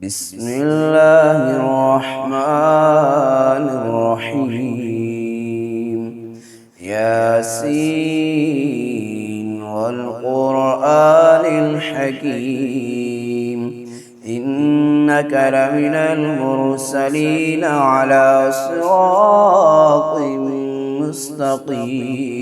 بسم الله الرحمن الرحيم ياسين والقرآن الحكيم إنك لمن المرسلين على صراط مستقيم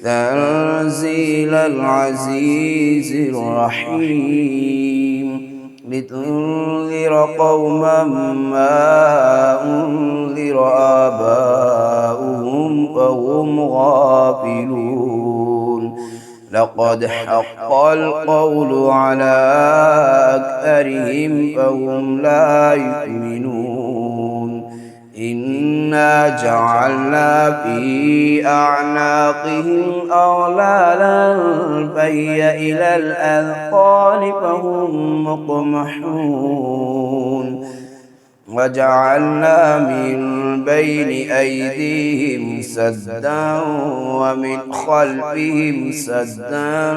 تنزيل العزيز الرحيم لتنذر قوما ما أنذر آباؤهم فهم غافلون لقد حق القول على أكثرهم فهم لا يؤمنون إنا جعلنا في أعناقهم أغلالا فهي إلى الأذقان فهم مقمحون وجعلنا من بين أيديهم سدا ومن خلفهم سدا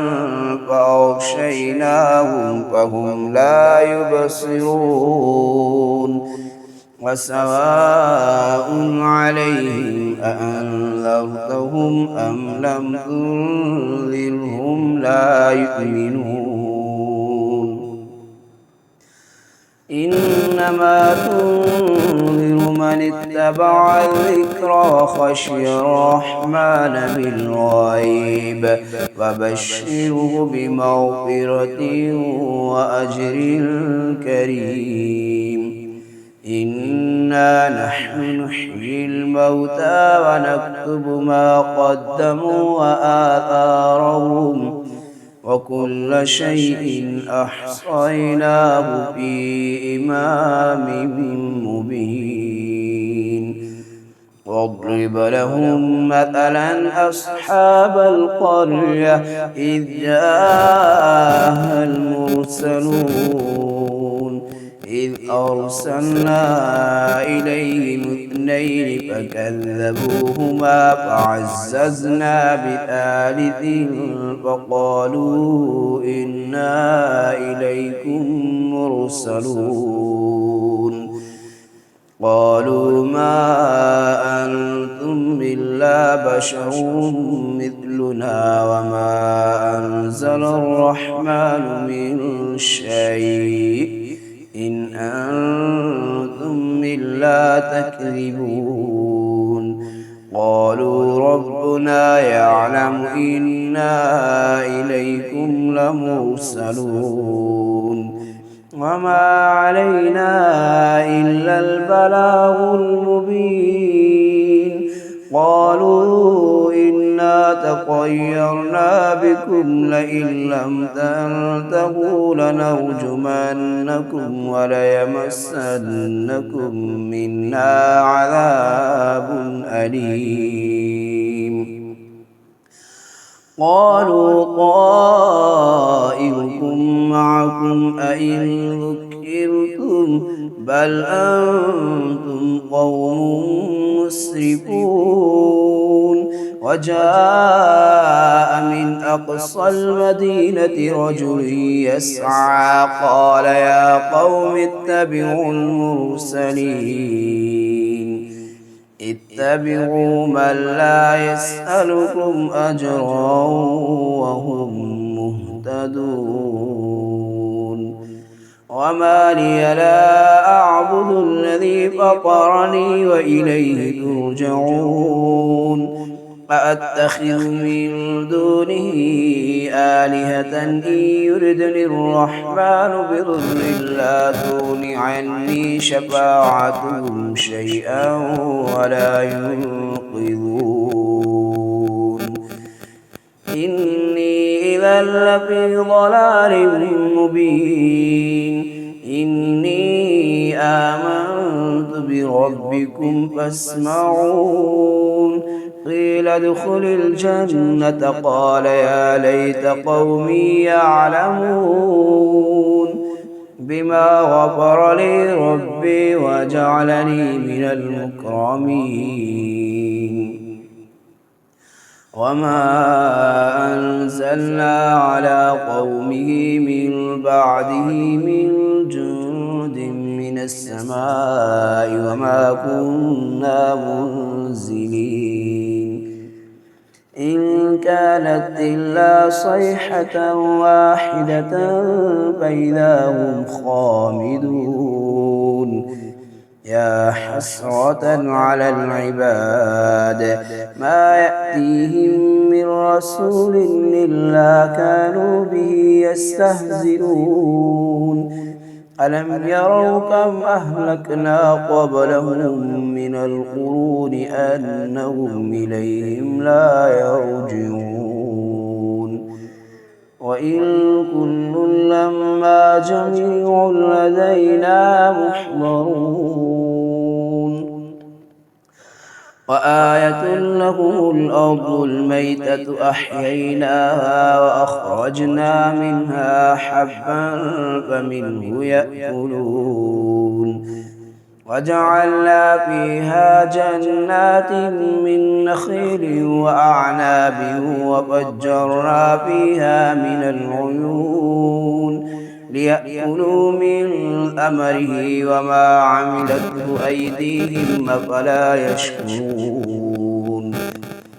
فأغشيناهم فهم لا يبصرون وسواء عليهم أأنذرتهم أم لم تنذرهم لا يؤمنون إنما تنذر من اتبع الذكر وخشي الرحمن بالغيب فبشره بمغفرة وأجر كريم إنا نحن نحيي الموتى ونكتب ما قدموا وآثارهم وكل شيء أحصيناه في إمام مبين واضرب لهم مثلا أصحاب القرية إذ جاءها المرسلون إذ أرسلنا إليهم اثنين فكذبوهما فعززنا بثالث فقالوا إنا إليكم مرسلون قالوا ما أنتم إلا بشر مثلنا وما أنزل الرحمن من شيء إن أنتم إلا تكذبون قالوا ربنا يعلم إنا إليكم لمرسلون وما علينا إلا البلاغ المبين قالوا إنا تطيرنا بكم لئن لم تنتهوا لنرجمنكم وليمسنكم منا عذاب أليم قالوا طائركم معكم أئن ذكرتم بل أنتم قوم مسرفون وجاء من أقصى المدينة رجل يسعى قال يا قوم اتبعوا المرسلين اتبعوا من لا يسألكم أجرا وهم مهتدون وما لي لا أعبد الذي فطرني وإليه ترجعون أأتخذ من دونه آلهة إن يردني الرحمن بضر لا تغن عني شفاعتهم شيئا ولا ينقذون إني إذا لفي ضلال مبين إني آمنت بربكم فاسمعون قيل ادخل الجنة قال يا ليت قومي يعلمون بما غفر لي ربي وجعلني من المكرمين وما أنزلنا على قومه من بعده من جند السماء وما كنا منزلين إن كانت إلا صيحة واحدة فإذا هم خامدون يا حسرة على العباد ما يأتيهم من رسول إلا كانوا به يستهزئون ألم يروا كم أهلكنا قبلهم من القرون أنهم إليهم لا يرجعون وإن كل لما جميع لدينا محضرون وآية لهم الأرض الميتة أحييناها وأخرجنا منها حبا فمنه يأكلون وجعلنا فيها جنات من نخيل وأعناب وفجرنا فيها من العيون ليأكلوا من أمره وما عملته أيديهم أفلا يشكرون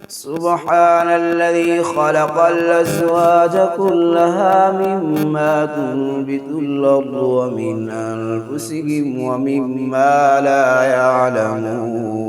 سبحان الذي خلق الأزواج كلها مما تنبت الأرض ومن أنفسهم ومما لا يعلمون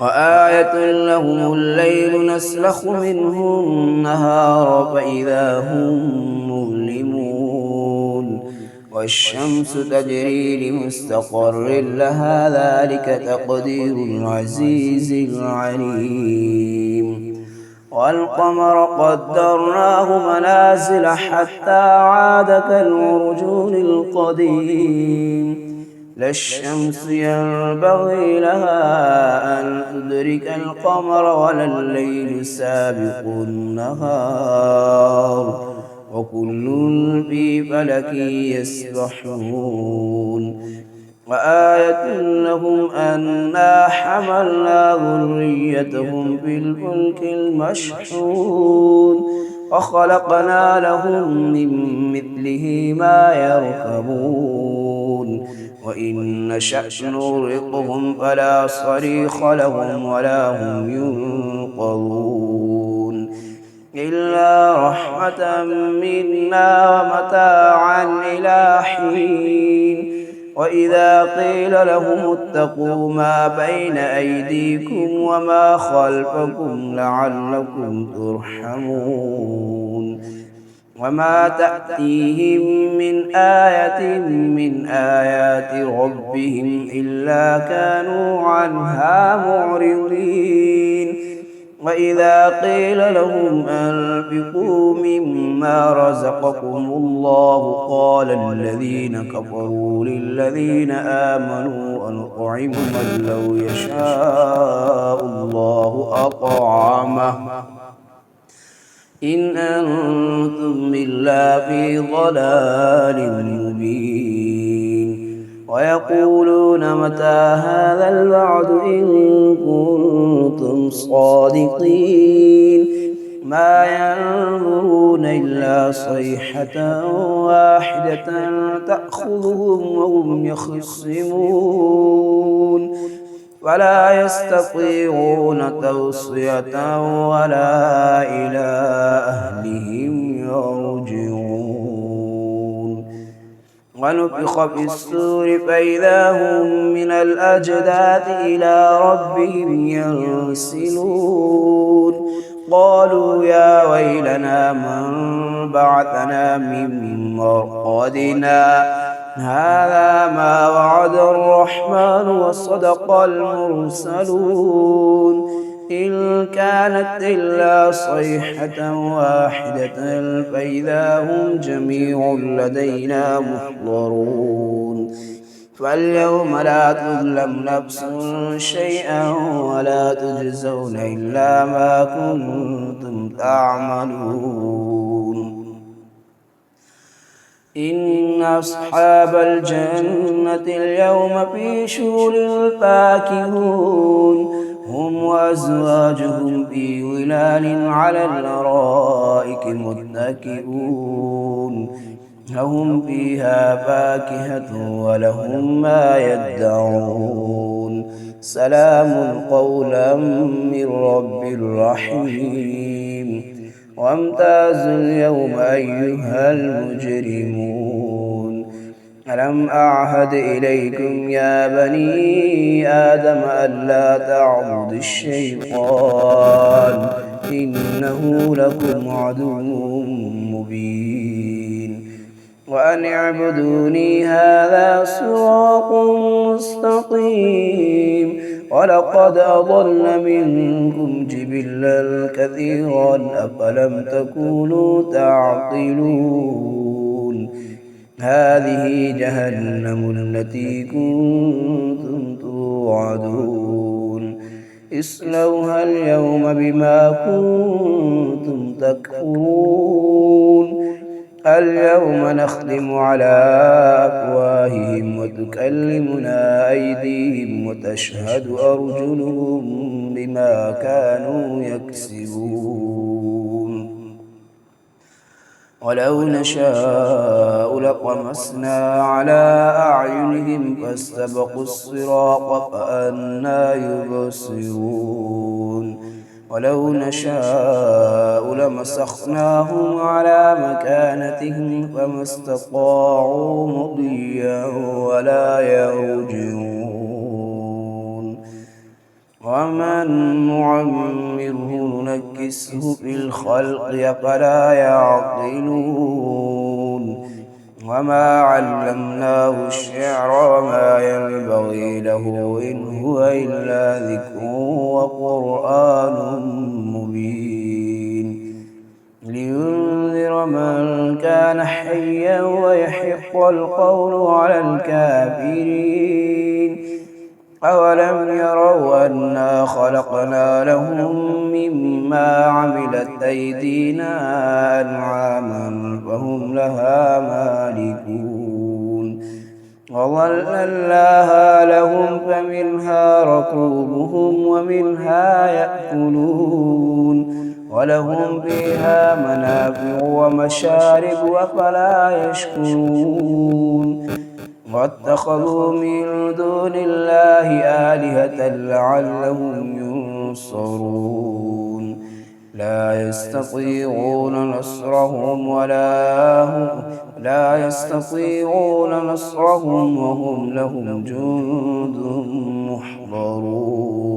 وآية لهم الليل نسلخ منه النهار فإذا هم مظلمون والشمس تجري لمستقر لها ذلك تقدير العزيز العليم والقمر قدرناه منازل حتى عاد كالعرجون القديم لا الشمس ينبغي لها أن تدرك القمر ولا الليل سابق النهار وكل في فلك يسبحون وآية لهم أنا حملنا ذريتهم في الفلك المشحون وخلقنا لهم من مثله ما يركبون وإن نشأ نغرقهم فلا صريخ لهم ولا هم ينقذون إلا رحمة منا ومتاعا إلى حين وإذا قيل لهم اتقوا ما بين أيديكم وما خلفكم لعلكم ترحمون وما تأتيهم من آية من آيات ربهم إلا كانوا عنها معرضين وإذا قيل لهم أنفقوا مما رزقكم الله قال الذين كفروا للذين آمنوا أنطعم من لو يشاء الله أطعمه إن أنتم إلا في ضلال مبين ويقولون متى هذا الوعد إن كنتم صادقين ما ينظرون إلا صيحة واحدة تأخذهم وهم يخصمون ولا يستطيعون توصية ولا إلى أهلهم يرجعون ونفخ في السور فإذا هم من الأجداث إلى ربهم ينسلون قالوا يا ويلنا من بعثنا من مرقدنا هذا ما وعد الرحمن وصدق المرسلون إن كانت إلا صيحة واحدة فإذا هم جميع لدينا محضرون فاليوم لا تظلم نفس شيئا ولا تجزون إلا ما كنتم تعملون إن أصحاب الجنة اليوم في شغل فاكهون هم وأزواجهم في ظلال على الأرائك متكئون لهم فيها فاكهة ولهم ما يدعون سلام قولا من رب رحيم وامتازوا اليوم أيها المجرمون ألم أعهد إليكم يا بني آدم ألا تعبدوا الشيطان إنه لكم عدو مبين وأن اعبدوني هذا صراط مستقيم ولقد أضل منكم جبلا كثيرا أفلم تكونوا تعقلون هذه جهنم التي كنتم توعدون اصلوها اليوم بما كنتم تكفرون اليوم نختم على أفواههم وتكلمنا أيديهم وتشهد أرجلهم بما كانوا يكسبون ولو نشاء لطمسنا على أعينهم فاستبقوا الصراط فأنى يبصرون ولو نشاء لمسخناهم على مكانتهم فما استطاعوا مضيا ولا يرجعون ومن نعمره ننكسه في الخلق أفلا يعقلون وما علمناه الشعر وما ينبغي له إن هو إلا ذكر وقرآن مبين لينذر من كان حيا ويحق القول على الكافرين أولم يروا أنا خلقنا لهم مما عملت أيدينا أنعاما فهم لها مالكون وظللناها لهم فمنها ركوبهم ومنها يأكلون ولهم فيها منافع ومشارب وفلا يشكرون واتخذوا من دون الله آلهة لعلهم ينصرون لا يستطيعون نصرهم وهم لهم جند محضرون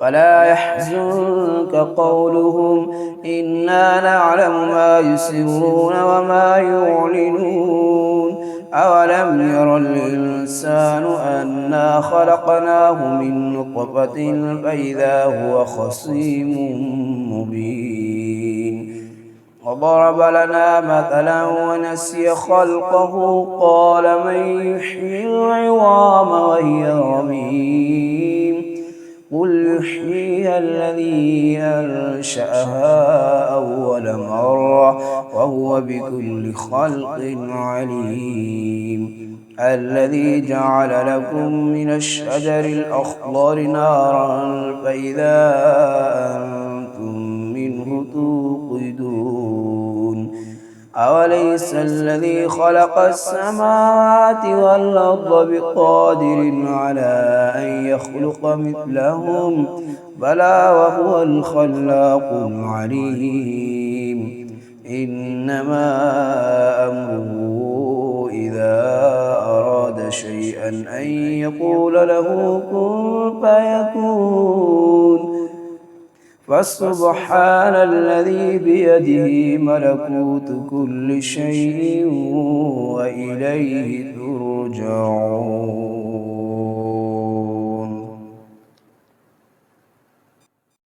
فلا يحزنك قولهم إنا نعلم ما يسرون وما يعلنون أولم ير الإنسان أنا خلقناه من نطفة فإذا هو خصيم مبين وضرب لنا مثلا ونسي خلقه قال من يحيي العظام وهي رميم قل يحييها الذي أنشأها أول مرة وهو بكل خلق عليم الذي جعل لكم من الشجر الأخضر نارا فإذا أنتم منه توقدون أوليس الذي خلق السماوات والأرض بقادر على أن يخلق مثلهم بلى وهو الخلاق العليم إنما أمره إذا أراد شيئا أن يقول له كن فيكون فسبحان الذي بيده ملكوت كل شيء وإليه ترجعون.